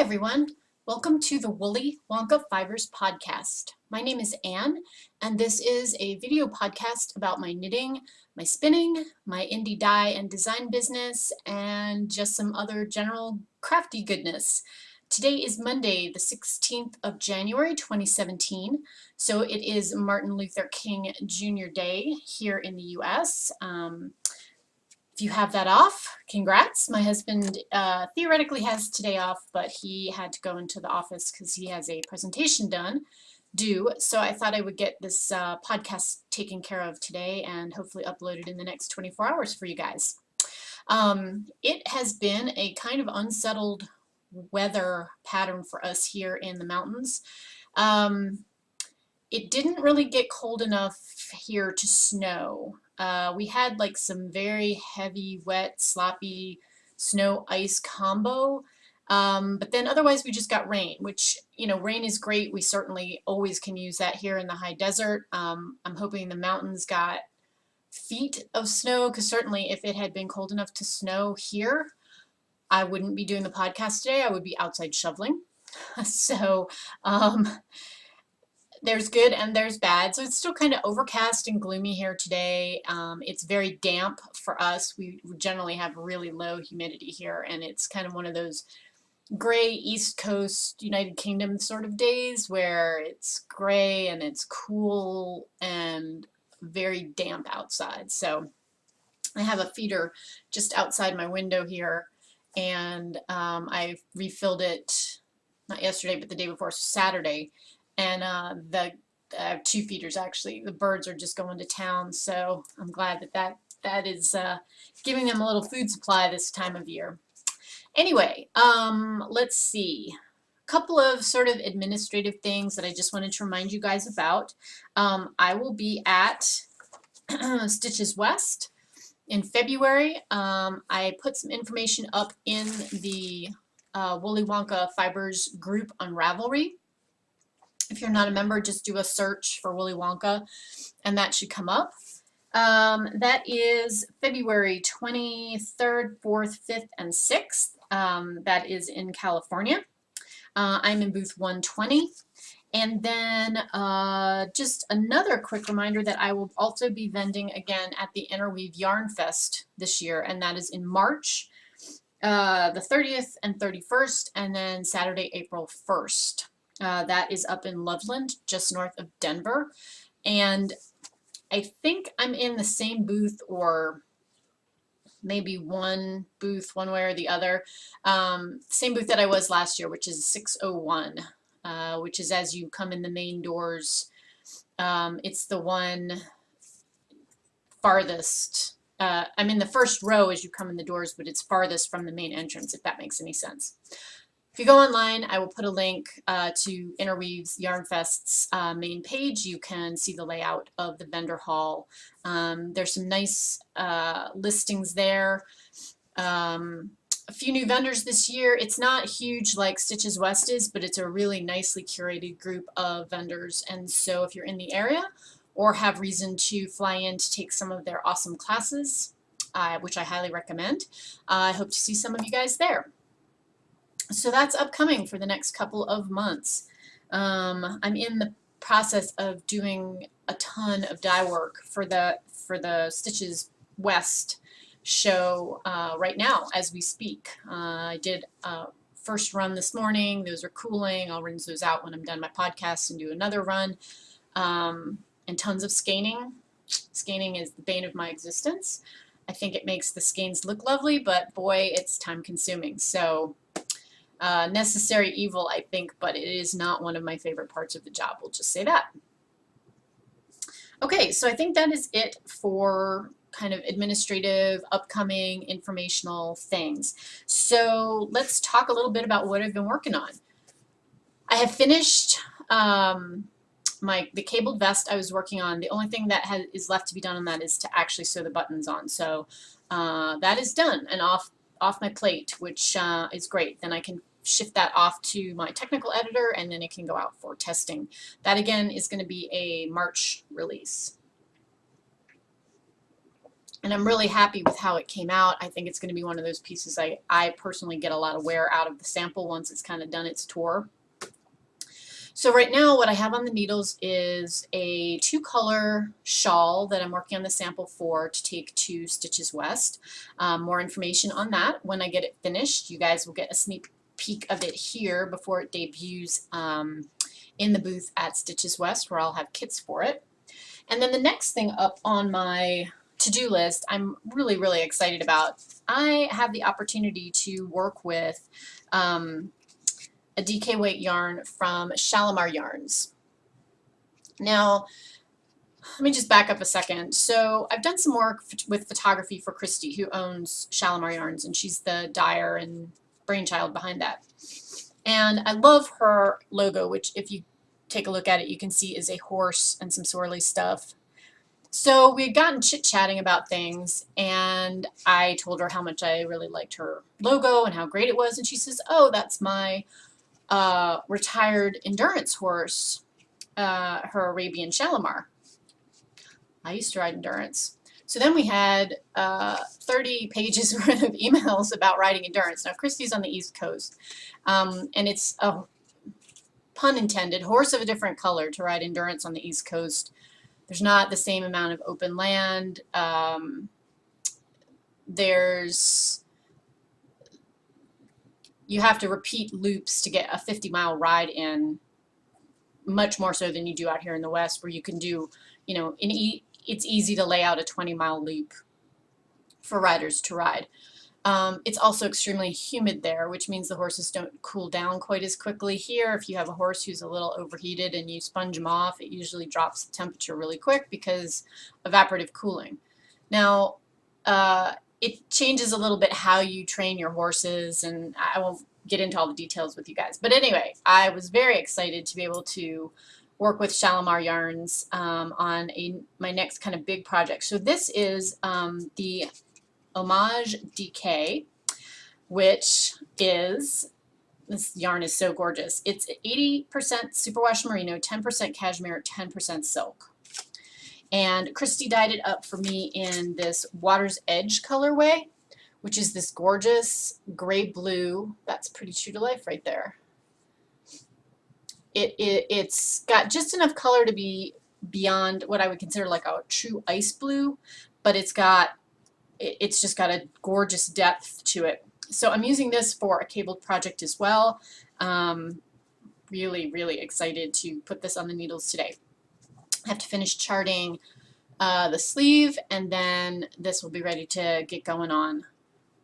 everyone. Welcome to the Woolly Wonka Fibers podcast. My name is Anne, and this is a video podcast about my knitting, my spinning, my indie dye and design business, and just some other general crafty goodness. Today is Monday, the 16th of January, 2017, so it is Martin Luther King Jr. Day here in the U.S. If you have that off, congrats. My husband theoretically has today off, but he had to go into the office because he has a presentation due. So I thought I would get this podcast taken care of today and hopefully uploaded in the next 24 hours for you guys. It has been a kind of unsettled weather pattern for us here in the mountains. It didn't really get cold enough here to snow. We had like some very heavy, wet, sloppy snow ice combo, but then otherwise we just got rain, which, you know, rain is great. We certainly always can use that here in the high desert. I'm hoping the mountains got feet of snow, because certainly if it had been cold enough to snow here, I wouldn't be doing the podcast today. I would be outside shoveling. So there's good and there's bad. So it's still kind of overcast and gloomy here today. It's very damp for us. We generally have really low humidity here, and it's kind of one of those gray East Coast United Kingdom sort of days where it's gray and it's cool and very damp outside. So I have a feeder just outside my window here, and I refilled it not yesterday but the day before, Saturday. And I have two feeders actually. The birds are just going to town, so I'm glad that is giving them a little food supply this time of year. Anyway, let's see. A couple of sort of administrative things that I just wanted to remind you guys about. I will be at Stitches West in February. I put some information up in the Woolly Wonka Fibers group on Ravelry. If you're not a member, just do a search for Woolly Wonka and that should come up. That is February 23rd, 4th, 5th, and 6th. That is in California. I'm in booth 120. And then just another quick reminder that I will also be vending again at the Interweave Yarn Fest this year, and that is in March, the 30th and 31st, and then Saturday, April 1st. That is up in Loveland, just north of Denver. And I think I'm in the same booth, or maybe one booth one way or the other. Same booth that I was last year, which is 601, which is as you come in the main doors. It's the one farthest. I'm in the first row as you come in the doors, but it's farthest from the main entrance, if that makes any sense. If you go online, I will put a link to Interweave's Yarn Fest's main page. You can see the layout of the vendor hall. There's some nice listings there. A few new vendors this year. It's not huge like Stitches West is, but it's a really nicely curated group of vendors. And so if you're in the area or have reason to fly in to take some of their awesome classes, which I highly recommend, I hope to see some of you guys there. So that's upcoming for the next couple of months. I'm in the process of doing a ton of dye work for the Stitches West show right now as we speak. I did first run this morning. Those are cooling. I'll rinse those out when I'm done my podcast and do another run. And tons of skeining. Skeining is the bane of my existence. I think it makes the skeins look lovely, but boy, it's time consuming. So necessary evil, I think, but it is not one of my favorite parts of the job. We'll just say that. Okay, so I think that is it for kind of administrative, upcoming, informational things. So let's talk a little bit about what I've been working on. I have finished the cabled vest I was working on. The only thing that is left to be done on that is to actually sew the buttons on. So that is done and off my plate, which is great. Then I can shift that off to my technical editor, and then it can go out for testing. That again is going to be a March release. And I'm really happy with how it came out. I think it's going to be one of those pieces I personally get a lot of wear out of the sample once it's kind of done its tour. So right now what I have on the needles is a 2-color shawl that I'm working on the sample for to take to Stitches West. More information on that when I get it finished. You guys will get a sneak peek of it here before it debuts in the booth at Stitches West, where I'll have kits for it. And then the next thing up on my to-do list I'm really, really excited about. I have the opportunity to work with a DK weight yarn from Shalimar yarns. Now, let me just back up a second. So I've done some work with photography for Christy, who owns Shalimar yarns, and she's the dyer and brainchild behind that. And I love her logo, which if you take a look at it, you can see is a horse and some swirly stuff. So we had gotten chit-chatting about things, and I told her how much I really liked her logo and how great it was, and she says, oh, that's my retired endurance horse, her Arabian Shalimar. I used to ride endurance. So then we had 30 pages worth of emails about riding endurance. Now Christy's on the East Coast, and it's a pun intended horse of a different color to ride endurance on the East Coast. There's not the same amount of open land. You have to repeat loops to get a 50-mile ride in, much more so than you do out here in the West, where you can do, you know, it's easy to lay out a 20-mile loop for riders to ride. It's also extremely humid there, which means the horses don't cool down quite as quickly. Here, if you have a horse who's a little overheated and you sponge them off, it usually drops the temperature really quick because of evaporative cooling. Now, it changes a little bit how you train your horses, and I won't get into all the details with you guys. But anyway, I was very excited to be able to work with Shalimar yarns on my next kind of big project. So this is the Homage DK, which is, this yarn is so gorgeous. It's 80% superwash merino, 10% cashmere, 10% silk. And Christy dyed it up for me in this Water's Edge colorway, which is this gorgeous gray blue. That's pretty true to life right there. It's got just enough color to be beyond what I would consider like a true ice blue, but it's just got a gorgeous depth to it. So I'm using this for a cabled project as well. Really, really excited to put this on the needles today. I have to finish charting the sleeve, and then this will be ready to get going on.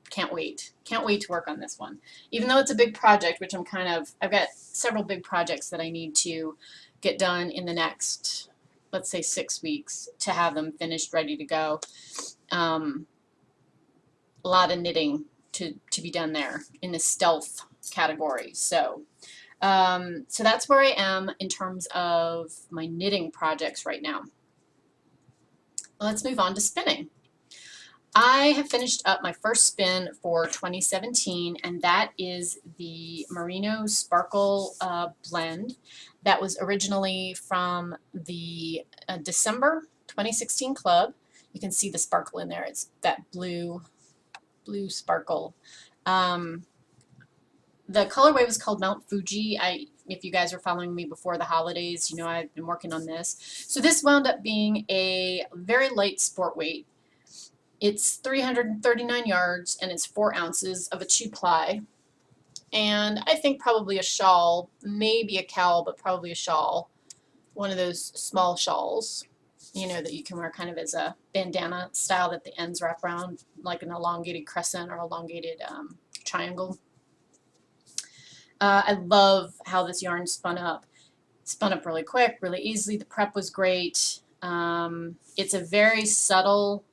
Can't wait. Can't wait to work on this one. Even though it's a big project, which I've got several big projects that I need to get done in the next, let's say 6 weeks to have them finished, ready to go. A lot of knitting to be done there in the stealth category. So that's where I am in terms of my knitting projects right now. Let's move on to spinning. I have finished up my first spin for 2017, and that is the Merino Sparkle blend that was originally from the December 2016 club. You can see the sparkle in there. It's that blue sparkle. The colorway was called Mount Fuji. If you guys are following me before the holidays, you know I've been working on this. So this wound up being a very light sport weight. It's 339 yards, and it's 4 ounces of a 2-ply. And I think probably a shawl, maybe a KAL, but probably a shawl. One of those small shawls, you know, that you can wear kind of as a bandana style that the ends wrap around, like an elongated crescent or elongated triangle. I love how this yarn spun up. It spun up really quick, really easily. The prep was great. It's a very subtle,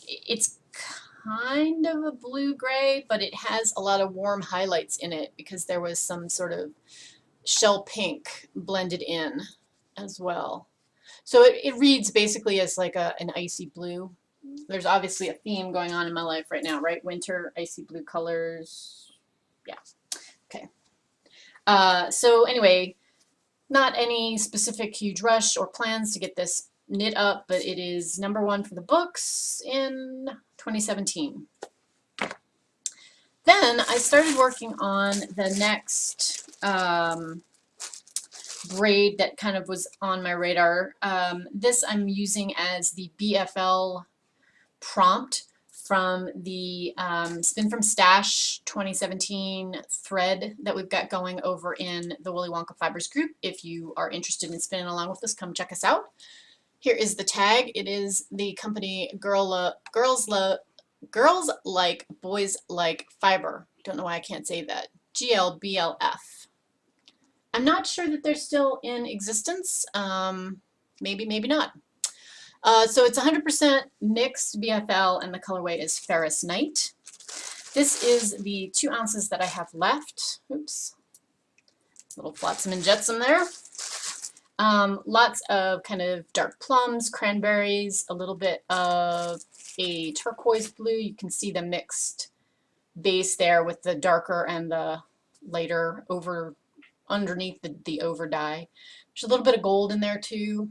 it's kind of a blue-gray, but it has a lot of warm highlights in it because there was some sort of shell pink blended in as well. So it reads basically as like an icy blue. There's obviously a theme going on in my life right now, right? Winter, icy blue colors. Yeah. Okay. So anyway, not any specific huge rush or plans to get this knit up, but it is #1 for the books in 2017. Then I started working on the next braid that kind of was on my radar. This I'm using as the BFL prompt from the Spin from Stash 2017 thread that we've got going over in the Willy Wonka Fibers group. If you are interested in spinning along with us, come check us out. Here is the tag. It is the company Girls Like Boys Like Fiber. Don't know why I can't say that. GLBLF. I'm not sure that they're still in existence. Maybe, maybe not. So it's 100% mixed BFL, and the colorway is Karis Night. This is the 2 ounces that I have left. Oops. Little flotsam and jetsam there. Lots of kind of dark plums, cranberries, a little bit of a turquoise blue. You can see the mixed base there with the darker and the lighter over underneath the over dye. There's a little bit of gold in there too.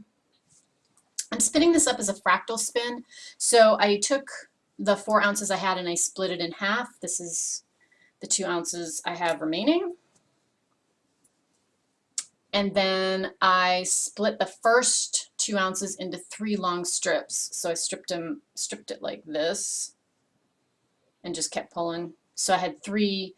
I'm spinning this up as a fractal spin. So I took the 4 ounces I had and I split it in half. This is the 2 ounces I have remaining. And then I split the first 2 ounces into 3 long strips. So I stripped it like this and just kept pulling. So I had 3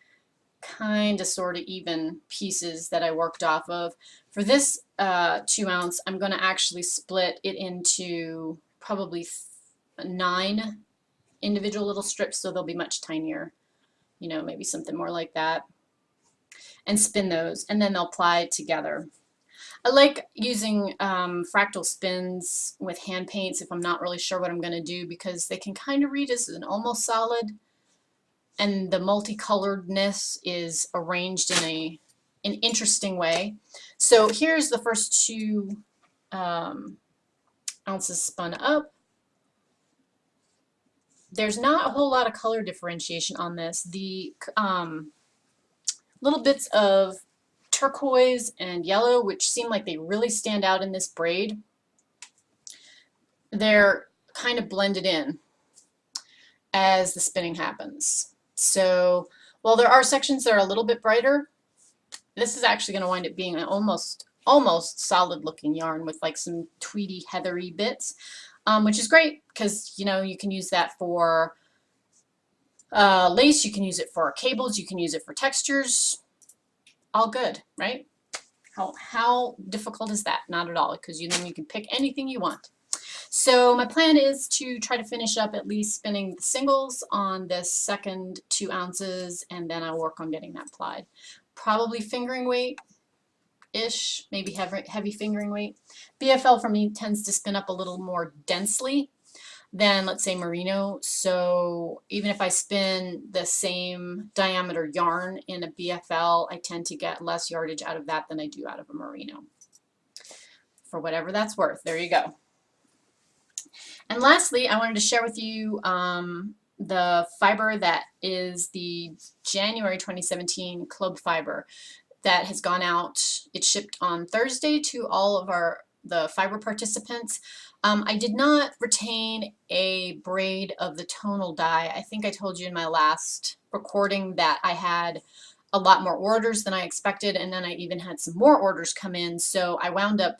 kind of sort of even pieces that I worked off of. For this 2 ounce, I'm going to actually split it into probably 9 individual little strips, so they'll be much tinier, you know, maybe something more like that, and spin those, and then they'll ply together. I like using fractal spins with hand paints if I'm not really sure what I'm going to do, because they can kind of read as an almost solid, and the multicoloredness is arranged in an interesting way. So here's the first 2 ounces spun up. There's not a whole lot of color differentiation on this. The little bits of turquoise and yellow, which seem like they really stand out in this braid, they're kind of blended in as the spinning happens. So while there are sections that are a little bit brighter, this is actually going to wind up being an almost solid looking yarn with like some tweedy, heathery bits, which is great because, you know, you can use that for lace, you can use it for cables, you can use it for textures. All good, right? How difficult is that? Not at all, because then you can pick anything you want. So my plan is to try to finish up at least spinning the singles on this second 2 ounces, and then I'll work on getting that plied. Probably fingering weight-ish, maybe heavy fingering weight. BFL for me tends to spin up a little more densely than, let's say, merino. So even if I spin the same diameter yarn in a BFL, I tend to get less yardage out of that than I do out of a merino. For whatever that's worth. There you go. And lastly, I wanted to share with you the fiber that is the January 2017 club fiber that has gone out. It shipped on Thursday to all of the fiber participants. I did not retain a braid of the tonal dye. I think I told you in my last recording that I had a lot more orders than I expected, and then I even had some more orders come in, so I wound up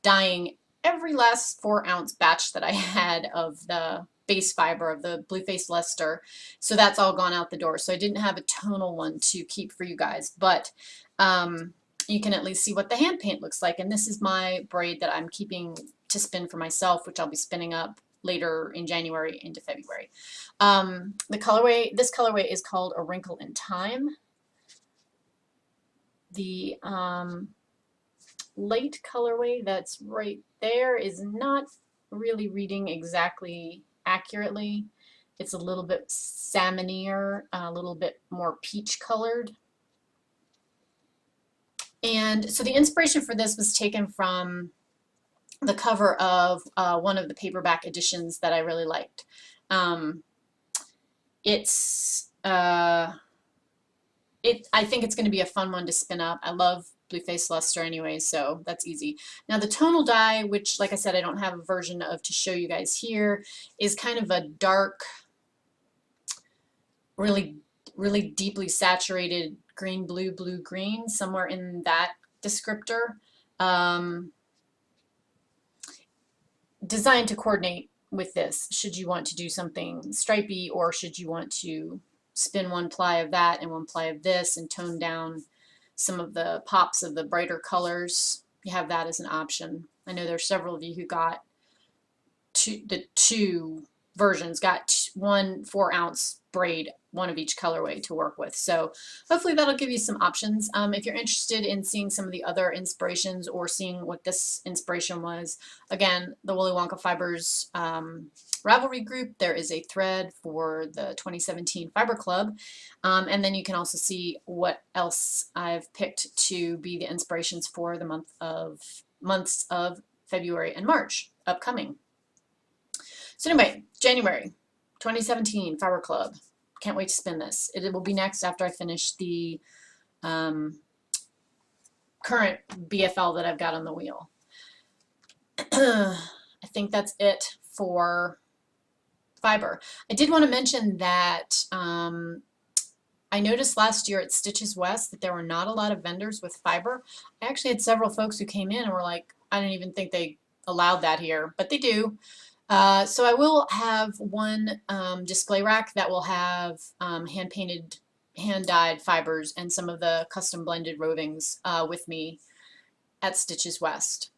dyeing every last 4 ounce batch that I had of the base fiber of the Blue Faced Leicester. So that's all gone out the door. So I didn't have a tonal one to keep for you guys, but you can at least see what the hand paint looks like. And this is my braid that I'm keeping to spin for myself, which I'll be spinning up later in January into February. This colorway is called A Wrinkle in Time. The light colorway that's right there is not really reading exactly accurately. It's a little bit salmonier, a little bit more peach colored. And so the inspiration for this was taken from the cover of one of the paperback editions that I really liked. I think it's going to be a fun one to spin up. I love blue face luster anyway, so that's easy. Now the tonal dye, which like I said I don't have a version of to show you guys here, is kind of a dark, really deeply saturated green, blue, blue, green, somewhere in that descriptor. Designed to coordinate with this, should you want to do something stripy, or should you want to spin one ply of that and one ply of this and tone down some of the pops of the brighter colors. You have that as an option. I know there's several of you who got the two versions, got one 4-ounce braid, one of each colorway to work with. So hopefully that'll give you some options. If you're interested in seeing some of the other inspirations or seeing what this inspiration was, again, the Woolly Wonka Fibers Ravelry group, there is a thread for the 2017 Fiber Club. And then you can also see what else I've picked to be the inspirations for the months of February and March upcoming. So anyway, January 2017 Fiber Club. Can't wait to spin this. It will be next after I finish the current BFL that I've got on the wheel. I think that's it for fiber. I did want to mention that I noticed last year at Stitches West that there were not a lot of vendors with fiber. I actually had several folks who came in and were like, I didn't even think they allowed that here, but they do. So I will have one display rack that will have hand-painted, hand-dyed fibers and some of the custom blended rovings with me at Stitches West.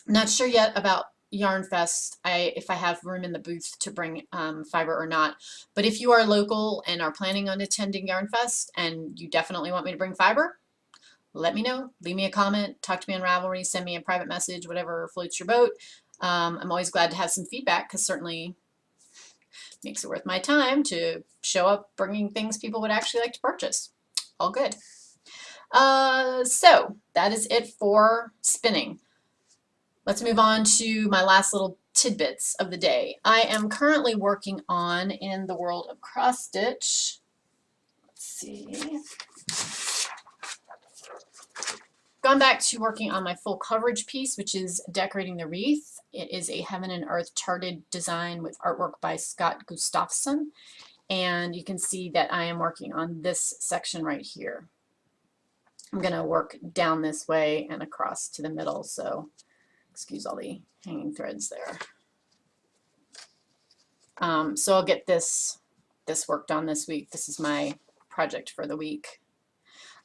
Not sure yet about Yarn Fest, if I have room in the booth to bring fiber or not. But if you are local and are planning on attending Yarn Fest and you definitely want me to bring fiber, let me know. Leave me a comment, talk to me on Ravelry, send me a private message, whatever floats your boat. I'm always glad to have some feedback, because certainly makes it worth my time to show up bringing things people would actually like to purchase. All good. So that is it for spinning. Let's move on to my last little tidbits of the day. I am currently working on, in the world of cross stitch, let's see, gone back to working on my full coverage piece, which is decorating the wreath. It is a Heaven and Earth charted design with artwork by Scott Gustafson. And you can see that I am working on this section right here. I'm going to work down this way and across to the middle, so excuse all the hanging threads there. So I'll get this worked on this week. This is my project for the week.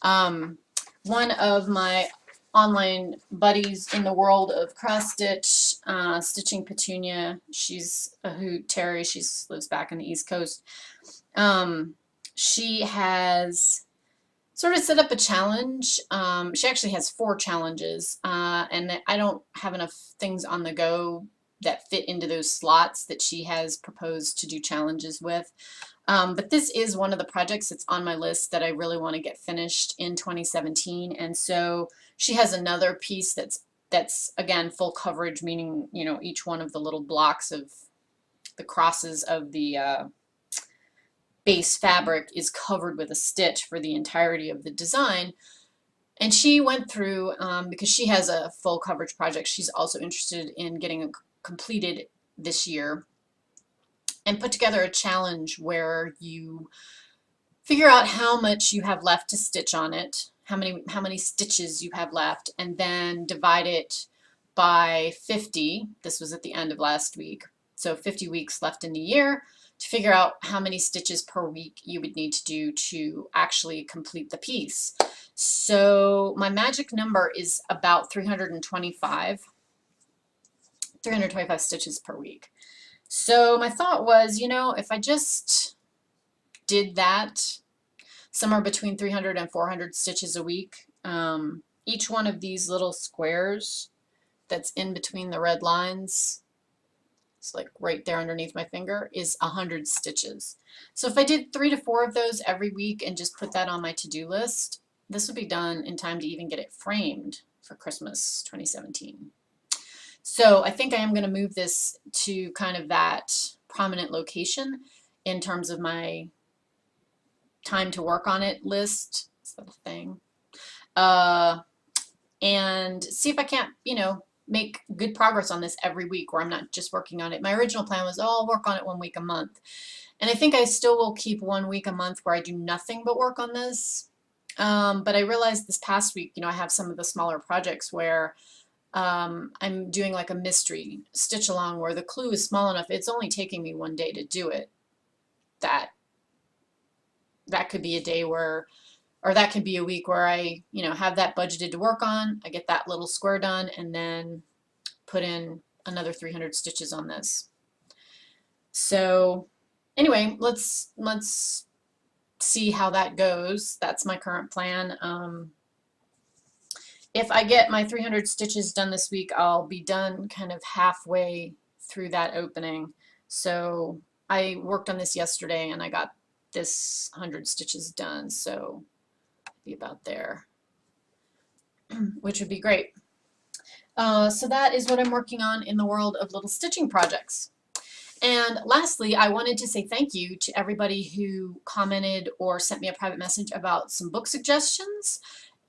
One of my online buddies in the world of cross stitch, Stitching Petunia, she's a hoot. Terry, she lives back in the East Coast. She has sort of set up a challenge. She actually has 4 challenges, and I don't have enough things on the go that fit into those slots that she has proposed to do challenges with. But this is one of the projects that's on my list that I really want to get finished in 2017. And so she has another piece that's again full coverage, meaning, you know, each one of the little blocks of the crosses of the base fabric is covered with a stitch for the entirety of the design. And she went through, because she has a full coverage project, she's also interested in getting it completed this year, and put together a challenge where you figure out how much you have left to stitch on it, how many stitches you have left, and then divide it by 50. This was at the end of last week, so 50 weeks left in the year, to figure out how many stitches per week you would need to do to actually complete the piece. So my magic number is about 325 stitches per week. So my thought was, you know, if I just did that somewhere between 300 and 400 stitches a week, each one of these little squares that's in between the red lines, it's like right there underneath my finger, is 100 stitches. So if I did 3 to 4 of those every week and just put that on my to-do list, this would be done in time to even get it framed for Christmas 2017. So I think I am going to move this to kind of that prominent location in terms of my time to work on it list. Is that a thing? and see if I can't, make good progress on this every week where I'm not just working on it. My original plan was, oh, I'll work on it 1 week a month. And I think I still will keep 1 week a month where I do nothing but work on this. But I realized this past week, I have some of the smaller projects where I'm doing like a mystery stitch along where the clue is small enough. It's only taking me 1 day to do it. That could be a day where, or that could be a week where I, have that budgeted to work on. I get that little square done and then put in another 300 stitches on this. So anyway, let's see how that goes. That's my current plan. If I get my 300 stitches done this week, I'll be done kind of halfway through that opening. So I worked on this yesterday and I got this 100 stitches done, so be about there, which would be great. So that is what I'm working on in the world of little stitching projects. And lastly, I wanted to say thank you to everybody who commented or sent me a private message about some book suggestions.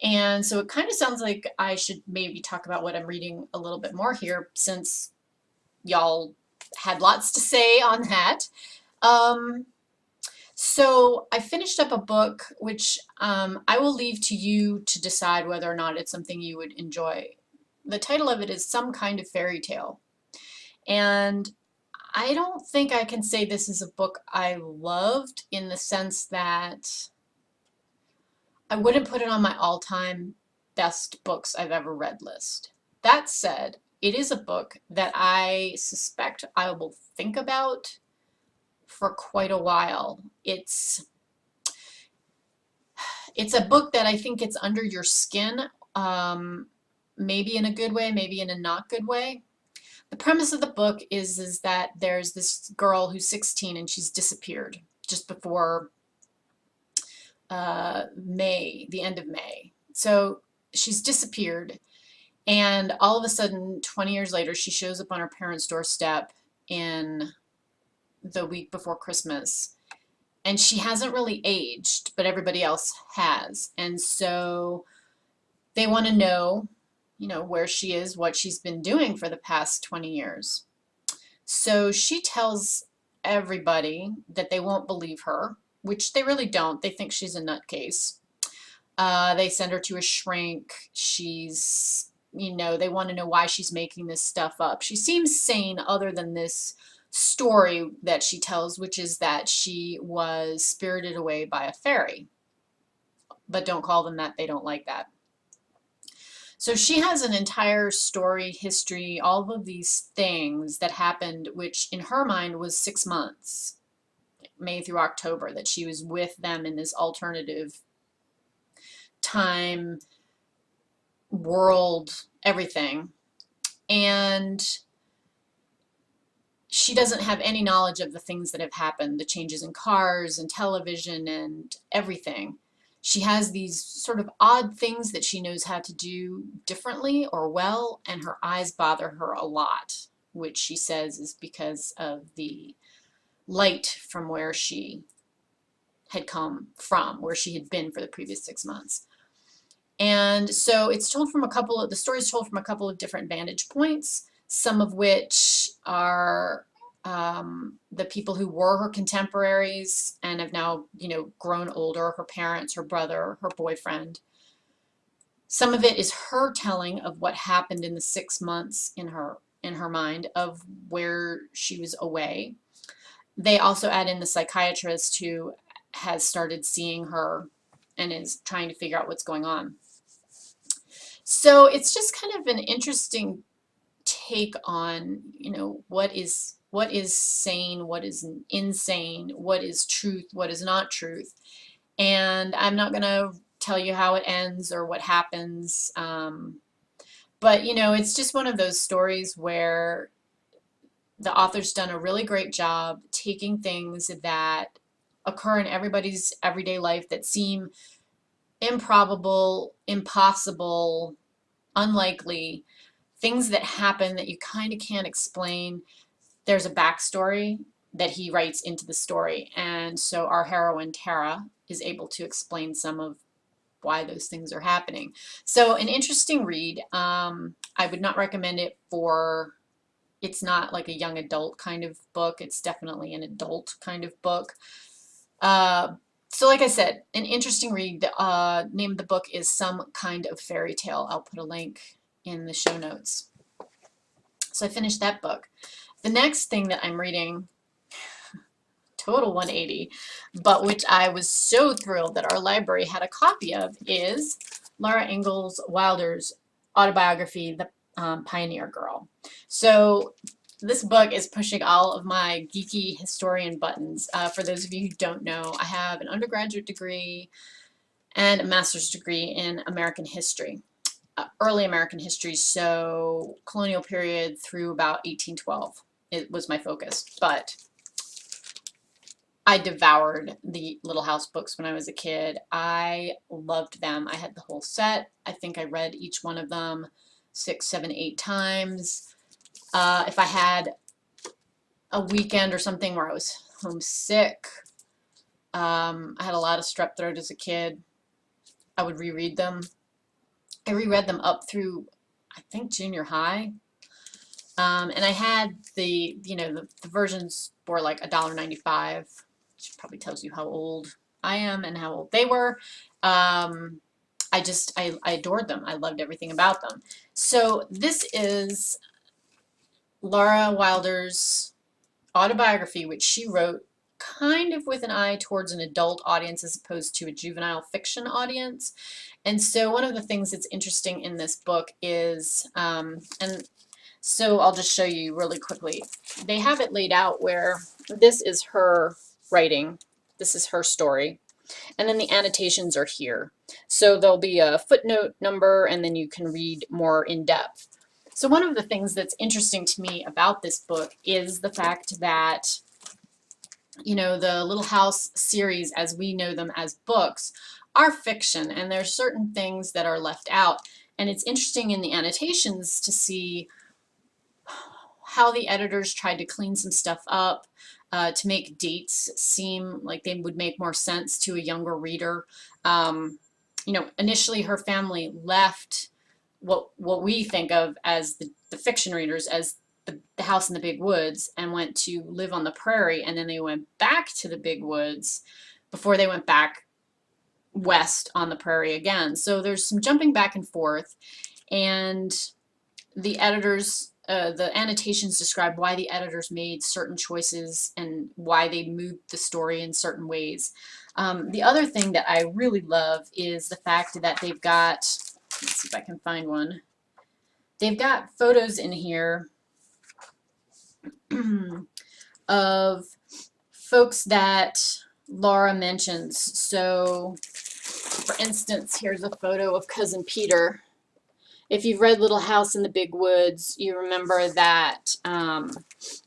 And so it kind of sounds like I should maybe talk about what I'm reading a little bit more here, since y'all had lots to say on that. So I finished up a book which I will leave to you to decide whether or not it's something you would enjoy. The title of it is Some Kind of Fairy Tale. And I don't think I can say this is a book I loved, in the sense that I wouldn't put it on my all-time best books I've ever read list. That said, it is a book that I suspect I will think about for quite a while. It's a book that I think it's under your skin, maybe in a good way, maybe in a not good way. The premise of the book is that there's this girl who's 16 and she's disappeared just before May, the end of May. So she's disappeared, and all of a sudden, 20 years later, she shows up on her parents' doorstep in the week before Christmas. And she hasn't really aged, but everybody else has. And so they want to know, where she is, what she's been doing for the past 20 years. So she tells everybody that they won't believe her, which they really don't. They think she's a nutcase. They send her to a shrink. She's, they want to know why she's making this stuff up. She seems sane other than this story that she tells, which is that she was spirited away by a fairy. But don't call them that. They don't like that. So she has an entire story, history, all of these things that happened, which in her mind was 6 months, May through October, that she was with them in this alternative time, world, everything. And she doesn't have any knowledge of the things that have happened, the changes in cars and television and everything. She has these sort of odd things that she knows how to do differently or well, and her eyes bother her a lot, which she says is because of the light from where she had come from, where she had been for the previous 6 months. And so it's told from the story is told from a couple of different vantage points, some of which are the people who were her contemporaries and have now, grown older, her parents, her brother, her boyfriend. Some of it is her telling of what happened in the 6 months in her mind of where she was away. They also add in the psychiatrist who has started seeing her and is trying to figure out what's going on. So it's just kind of an interesting take on, what is sane, what is insane, what is truth, what is not truth. And I'm not going to tell you how it ends or what happens. But, it's just one of those stories where the author's done a really great job taking things that occur in everybody's everyday life that seem improbable, impossible, unlikely, things that happen that you kind of can't explain. There's a backstory that he writes into the story, and so our heroine Tara is able to explain some of why those things are happening. So an interesting read. I would not recommend it for, it's not like a young adult kind of book. It's definitely an adult kind of book. So like I said, an interesting read. The name of the book is Some Kind of Fairy Tale. I'll put a link in the show notes. So I finished that book. The next thing that I'm reading, total 180, but which I was so thrilled that our library had a copy of, is Laura Ingalls Wilder's autobiography, The Pioneer Girl. So this book is pushing all of my geeky historian buttons. For those of you who don't know, I have an undergraduate degree and a master's degree in American history, early American history, so colonial period through about 1812. It was my focus, but I devoured the Little House books when I was a kid. I loved them. I had the whole set. I think I read each one of them 6, 7, 8 times. If I had a weekend or something where I was homesick, I had a lot of strep throat as a kid, I would reread them. I reread them up through, I think, junior high. And I had the versions for like $1.95, which probably tells you how old I am and how old they were. I adored them. I loved everything about them. So this is Laura Wilder's autobiography, which she wrote kind of with an eye towards an adult audience as opposed to a juvenile fiction audience. And so one of the things that's interesting in this book is, and so I'll just show you really quickly, they have it laid out where this is her writing, this is her story, and then the annotations are here. So there'll be a footnote number, and then you can read more in depth. So one of the things that's interesting to me about this book is the fact that, you know, the Little House series, as we know them as books, are fiction, and there's certain things that are left out. And it's interesting in the annotations to see how the editors tried to clean some stuff up to make dates seem like they would make more sense to a younger reader. You know, initially her family left what we think of as the fiction readers as the house in the big woods and went to live on the prairie, and then they went back to the big woods before they went back west on the prairie again. So there's some jumping back and forth, and the editors, the annotations describe why the editors made certain choices and why they moved the story in certain ways. The other thing that I really love is the fact that they've got, let's see if I can find one, they've got photos in here of folks that Laura mentions. So, for instance, here's a photo of Cousin Peter. If you've read Little House in the Big Woods, you remember that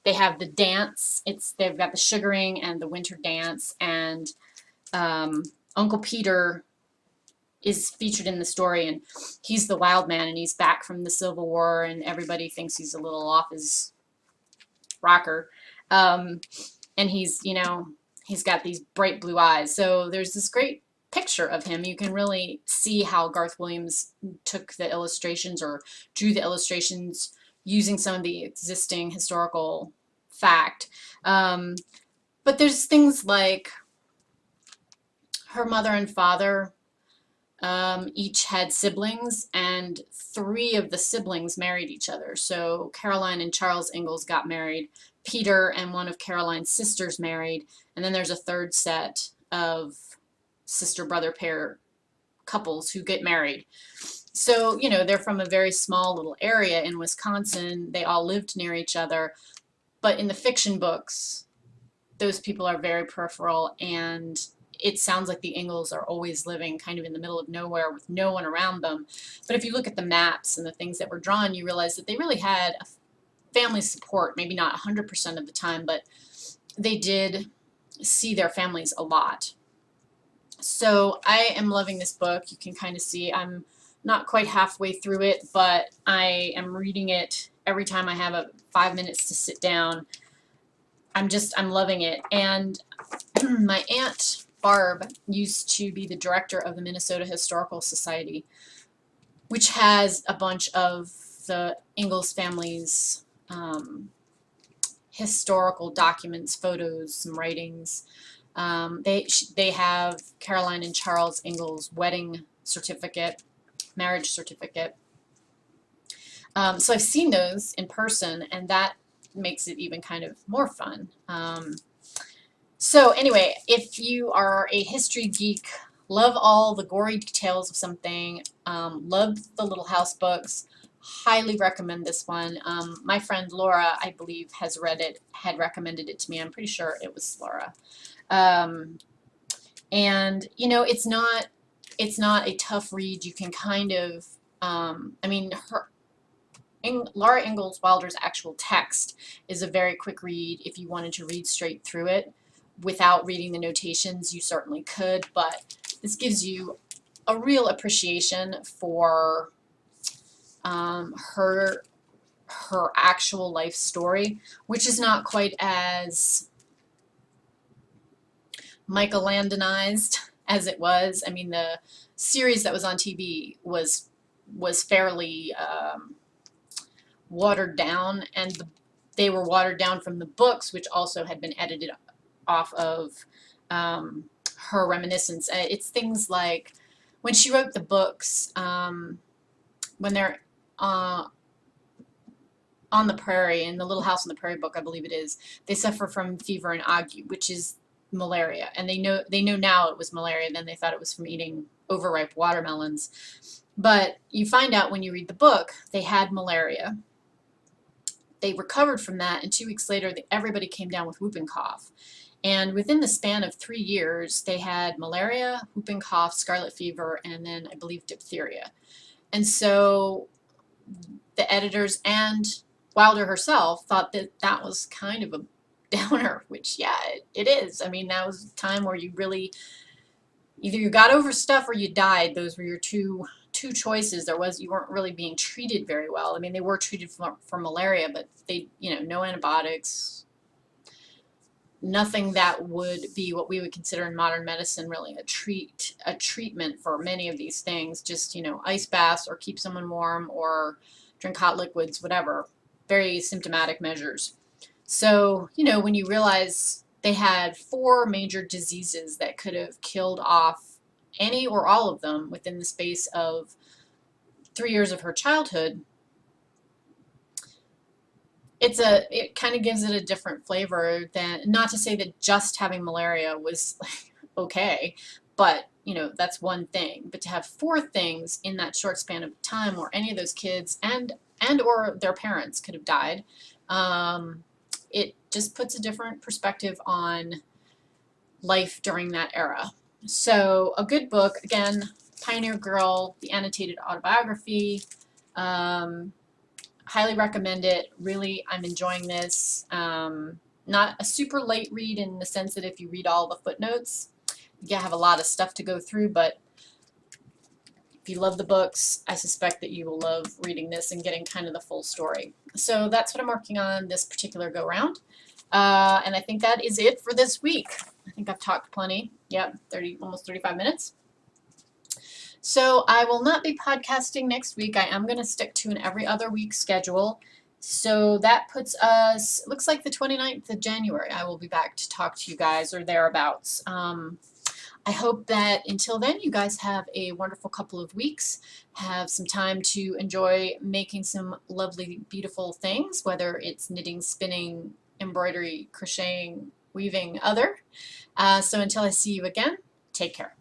they have the dance. They've got the sugaring and the winter dance, and Uncle Peter is featured in the story, and he's the wild man, and he's back from the Civil War, and everybody thinks he's a little off his rocker. And he's, you know, he's got these bright blue eyes. So there's this great picture of him. You can really see how Garth Williams took the illustrations or drew the illustrations using some of the existing historical fact. But there's things like her mother and father each had siblings, and 3 of the siblings married each other. So Caroline and Charles Ingalls got married, Peter and one of Caroline's sisters married, and then there's a third set of sister-brother pair couples who get married. So, you know, they're from a very small little area in Wisconsin. They all lived near each other. But in the fiction books, those people are very peripheral, and it sounds like the Ingalls are always living kind of in the middle of nowhere with no one around them. But if you look at the maps and the things that were drawn, you realize that they really had a family support, maybe not 100% of the time, but they did see their families a lot. So I am loving this book. You can kind of see I'm not quite halfway through it, but I am reading it every time I have 5 minutes to sit down. I'm loving it. And my aunt Barb used to be the director of the Minnesota Historical Society, which has a bunch of the Ingalls family's historical documents, photos, some writings. They have Caroline and Charles Ingalls' wedding certificate, marriage certificate. So I've seen those in person, and that makes it even kind of more fun. So anyway, if you are a history geek, love all the gory details of something, love the Little House books, highly recommend this one. My friend Laura, I believe, has read it, had recommended it to me. I'm pretty sure it was Laura. And you know, it's not a tough read. You can kind of, I mean, Laura Ingalls Wilder's actual text is a very quick read. If you wanted to read straight through it without reading the notations, you certainly could, but this gives you a real appreciation for her actual life story, which is not quite as Michael Landonized as it was. I mean, the series that was on TV was fairly watered down, and they were watered down from the books, which also had been edited off of her reminiscence. It's things like when she wrote the books, when they're on the prairie, in the Little House on the Prairie book, I believe it is, they suffer from fever and ague, which is malaria, and they know now it was malaria. Then they thought it was from eating overripe watermelons, but you find out when you read the book they had malaria. They recovered from that, and 2 weeks later everybody came down with whooping cough. And within the span of 3 years, they had malaria, whooping cough, scarlet fever, and then I believe diphtheria. And so the editors and Wilder herself thought that that was kind of a downer, which, yeah, it is. I mean, that was a time where you really, either you got over stuff or you died. Those were your two choices. You weren't really being treated very well. I mean, they were treated for malaria, but they, you know, no antibiotics, nothing that would be what we would consider in modern medicine really a treatment for many of these things. Just, you know, ice baths or keep someone warm or drink hot liquids, whatever. Very symptomatic measures. So, you know, when you realize they had 4 major diseases that could have killed off any or all of them within the space of 3 years of her childhood, it kind of gives it a different flavor. Than, not to say that just having malaria was okay, but you know, that's one thing. But to have 4 things in that short span of time where any of those kids and or their parents could have died, it just puts a different perspective on life during that era. So a good book, again, Pioneer Girl, the annotated autobiography. Highly recommend it. Really, I'm enjoying this. Not a super light read in the sense that if you read all the footnotes, you have a lot of stuff to go through, but if you love the books, I suspect that you will love reading this and getting kind of the full story. So that's what I'm working on this particular go-round. And I think that is it for this week. I think I've talked plenty. Yep, almost 35 minutes. So I will not be podcasting next week. I am going to stick to an every other week schedule. So that puts us, looks like the 29th of January, I will be back to talk to you guys, or thereabouts. I hope that until then you guys have a wonderful couple of weeks, have some time to enjoy making some lovely, beautiful things, whether it's knitting, spinning, embroidery, crocheting, weaving, other. So until I see you again, take care.